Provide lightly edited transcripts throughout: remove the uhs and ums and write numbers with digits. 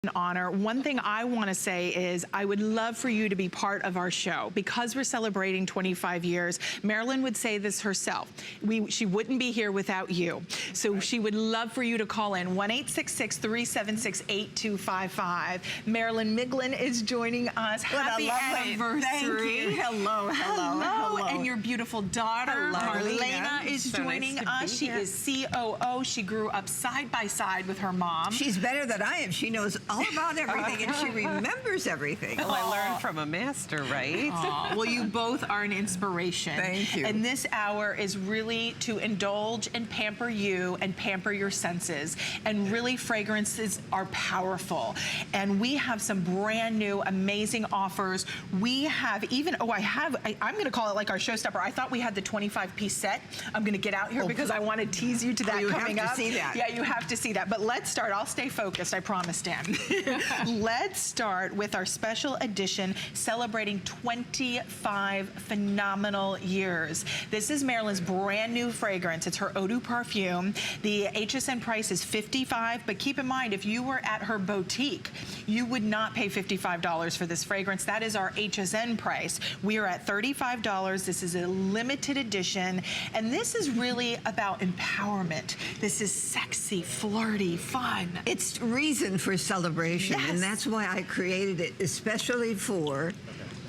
An honor. One thing I want to say is I would love for you to be part of our show because we're celebrating 25 years. Marilyn would say this herself. She wouldn't be here without you. So she would love for you to call in 1-866-376-8255. Marilyn Miglin is joining us. Happy anniversary. Thank you. Hello, hello, hello. And your beautiful daughter, Marlena, is joining us. She is COO. She grew up side by side with her mom. She's better than I am. She knows all about everything and she remembers everything. Well, I learned from a master, right? Well, you both are an inspiration. Thank you. And this hour is really to indulge and pamper you and pamper your senses. And really, fragrances are powerful. And we have some brand new, amazing offers. We have even, I'm going to call it like our showstopper. I thought we had the 25-piece set. I'm going to get out here because I want to tease you to that coming up. You have to see that. Yeah, you have to see that. But let's start. I'll stay focused, I promise, Dan. Let's start with our special edition celebrating 25 phenomenal years. This is Marilyn's brand new fragrance. It's her Eau de Parfum. The HSN price is $55, but keep in mind, if you were at her boutique, you would not pay $55 for this fragrance. That is our HSN price. We are at $35. This is a limited edition, and this is really about empowerment. This is sexy, flirty, fun. It's reason for celebration, and that's why I created it, especially for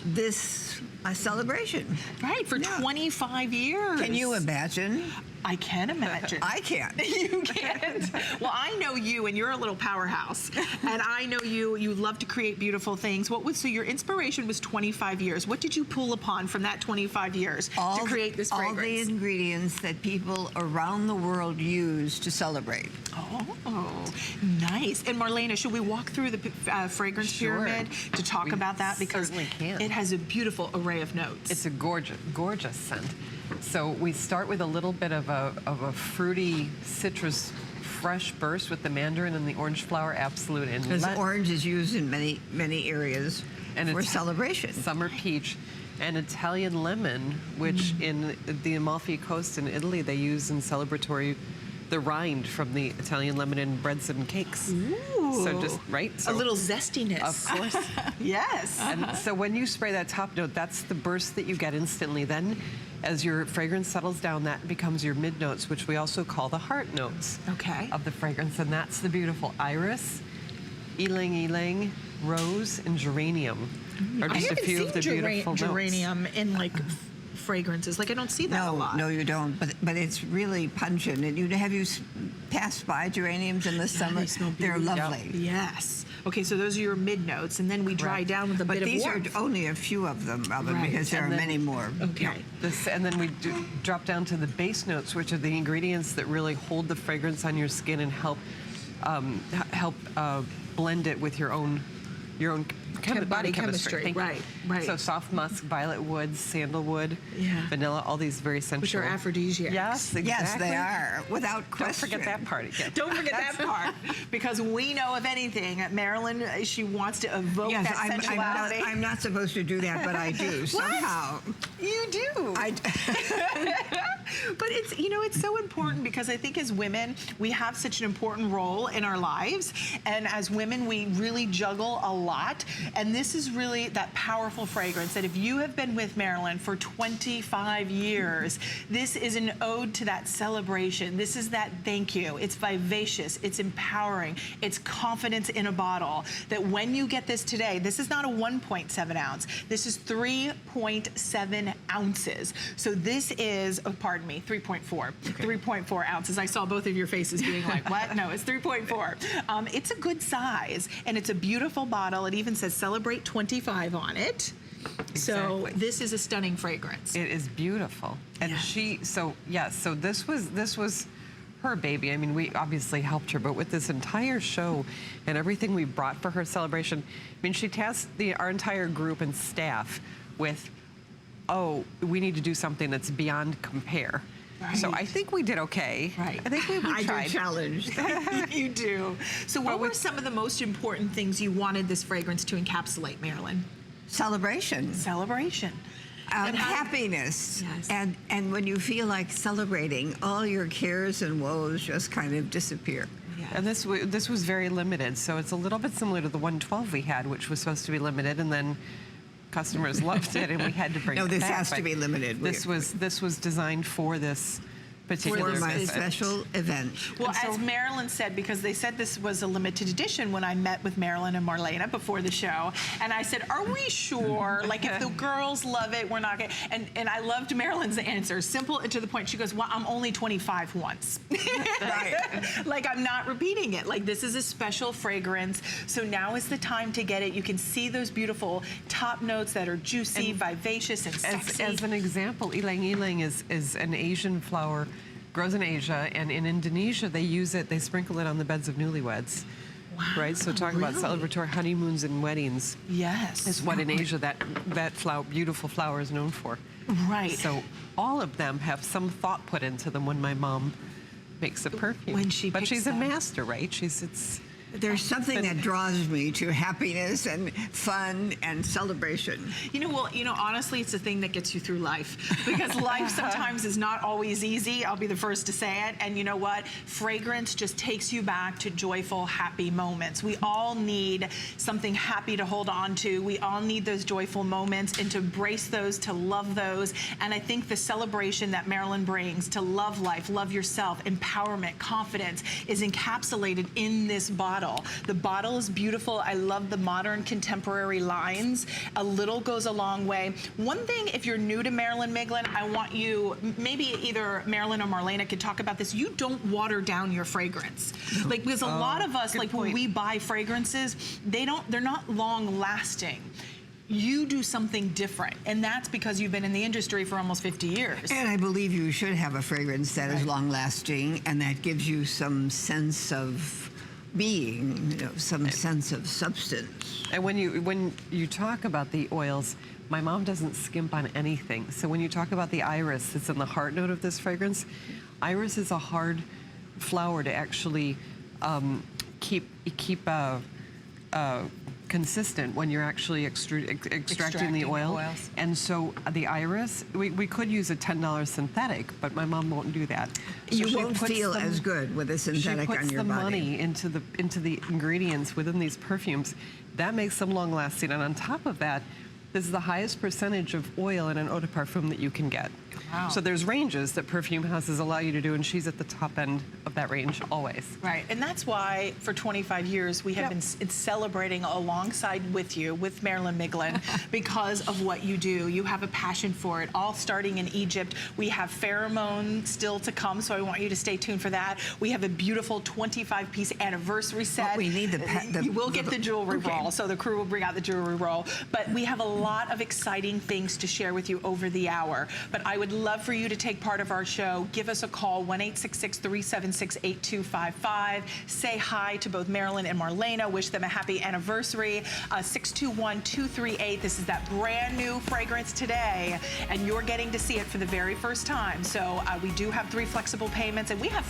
this celebration. Right, for 25 years. Can you imagine? I can imagine. I can't. You can't. Well, I know you, and you're a little powerhouse. And I know you love to create beautiful things. So your inspiration was 25 years. What did you pull upon from that 25 years to create this fragrance? All the ingredients that people around the world use to celebrate. Oh, nice. And Marlena, should we walk through the fragrance pyramid to talk about that? Because certainly can. It has a beautiful array of notes. It's a gorgeous scent. So we start with a little bit of a fruity citrus fresh burst with the mandarin and the orange flower absolute. Because orange is used in many areas for celebration. Summer peach and Italian lemon, which in the Amalfi Coast in Italy they use in celebratory the rind from the Italian lemon in breads and cakes. Ooh. So just, right? So, a little zestiness. Of course. Yes. And so when you spray that top note, that's the burst that you get instantly. Then as your fragrance settles down, that becomes your mid notes, which we also call the heart notes of the fragrance. And that's the beautiful iris, ylang ylang, rose, and geranium are just a few of the beautiful geranium in like fragrances. Like I don't see that a lot. No, you don't. But it's really pungent. And have you passed by geraniums in the summer? They smell They're beautiful. lovely. Yes. Okay, so those are your mid notes, and then we dry down with a bit of warmth. But these are only a few of them, Robin, because there are many more. Okay. And then we drop down to the base notes, which are the ingredients that really hold the fragrance on your skin and help blend it with your own body chemistry. Right. So soft musk, violet wood, sandalwood, vanilla, all these very essential. Which are aphrodisiacs. Yes, exactly. Yes, they are, without question. Don't forget that part again. Don't forget that part. Because we know, if anything, Marilyn, she wants to evoke that sensuality. I'm not supposed to do that, but I do, somehow. You do. But it's, it's so important because I think as women, we have such an important role in our lives. And as women, we really juggle a lot. And this is really that powerful fragrance that if you have been with Marilyn for 25 years, this is an ode to that celebration. This is that thank you. It's vivacious. It's empowering. It's confidence in a bottle. That when you get this today, this is not a 1.7 ounce. This is 3.7 ounces. So this is, 3.4. Okay. 3.4 ounces. I saw both of your faces being like, what? No, it's 3.4. It's a good size, and it's a beautiful bottle. It even says Celebrate 25 on it. Exactly. So this is a stunning fragrance. It is beautiful. And so this was her baby. I mean, we obviously helped her, but with this entire show and everything we brought for her celebration, I mean, she tasked our entire group and staff with, we need to do something that's beyond compare. Right. So I think we did okay. Right. I think we tried. I do challenge. You do. So what were some of the most important things you wanted this fragrance to encapsulate, Marilyn? Celebration. Celebration. Happiness. Yes. And when you feel like celebrating, all your cares and woes just kind of disappear. Yeah. And this was very limited, so it's a little bit similar to the 112 we had, which was supposed to be limited, and then customers loved it, and we had to bring it back. No, this has to be limited. This was designed for this particular For my event. special event. Well, as Marilyn said, because they said this was a limited edition when I met with Marilyn and Marlena before the show, and I said, are we sure? Like, if the girls love it, we're not going to... And I loved Marilyn's answer, simple and to the point. She goes, well, I'm only 25 once. Right. Like, I'm not repeating it. Like, this is a special fragrance, so now is the time to get it. You can see those beautiful top notes that are juicy, vivacious, and sexy. As an example, ylang ylang is an Asian flower, grows in Asia, and in Indonesia they use it, they sprinkle it on the beds of newlyweds. Wow, right? So talking about celebratory honeymoons and weddings. Yes. Is what in Asia that flower, beautiful flower is known for. Right. So all of them have some thought put into them when my mom makes a perfume. When she but picks she's them. a master, right? There's something that draws me to happiness and fun and celebration. Honestly, it's the thing that gets you through life, because life sometimes is not always easy. I'll be the first to say it. And you know what? Fragrance just takes you back to joyful, happy moments. We all need something happy to hold on to. We all need those joyful moments, and to embrace those, to love those. And I think the celebration that Marilyn brings to love life, love yourself, empowerment, confidence is encapsulated in this bottle. The bottle is beautiful. I love the modern contemporary lines. A little goes a long way. One thing, if you're new to Marilyn Miglin, I want you, maybe either Marilyn or Marlena could talk about this. You don't water down your fragrance. Like, because a lot of us, like when we buy fragrances, they're not long lasting. You do something different, and that's because you've been in the industry for almost 50 years. And I believe you should have a fragrance that is long lasting and that gives you some sense of being, some sense of substance. And when you talk about the oils, my mom doesn't skimp on anything. So when you talk about the iris, it's in the heart note of this fragrance. Iris is a hard flower to actually keep consistent when you're actually extracting the oil. And so the iris, we could use a $10 synthetic, but my mom won't do that. So you won't feel as good with a synthetic on your body. She puts the money into the ingredients within these perfumes. That makes them long lasting. And on top of that, this is the highest percentage of oil in an eau de parfum that you can get. Wow. So there's ranges that perfume houses allow you to do, and she's at the top end of that range always. Right, and that's why for 25 years we have been celebrating alongside with you, with Marilyn Miglin, because of what you do. You have a passion for it, all starting in Egypt. We have pheromone still to come, so I want you to stay tuned for that. We have a beautiful 25-piece anniversary set. Well, we need you will get the jewelry roll, so the crew will bring out the jewelry roll. But we have a lot of exciting things to share with you over the hour. But I would love for you to take part of our show. Give us a call, 1-866-376-8255. Say hi to both Marilyn and Marlena. Wish them a happy anniversary. 621-238. This is that brand new fragrance today, and you're getting to see it for the very first time. So we do have 3 flexible payments, and we have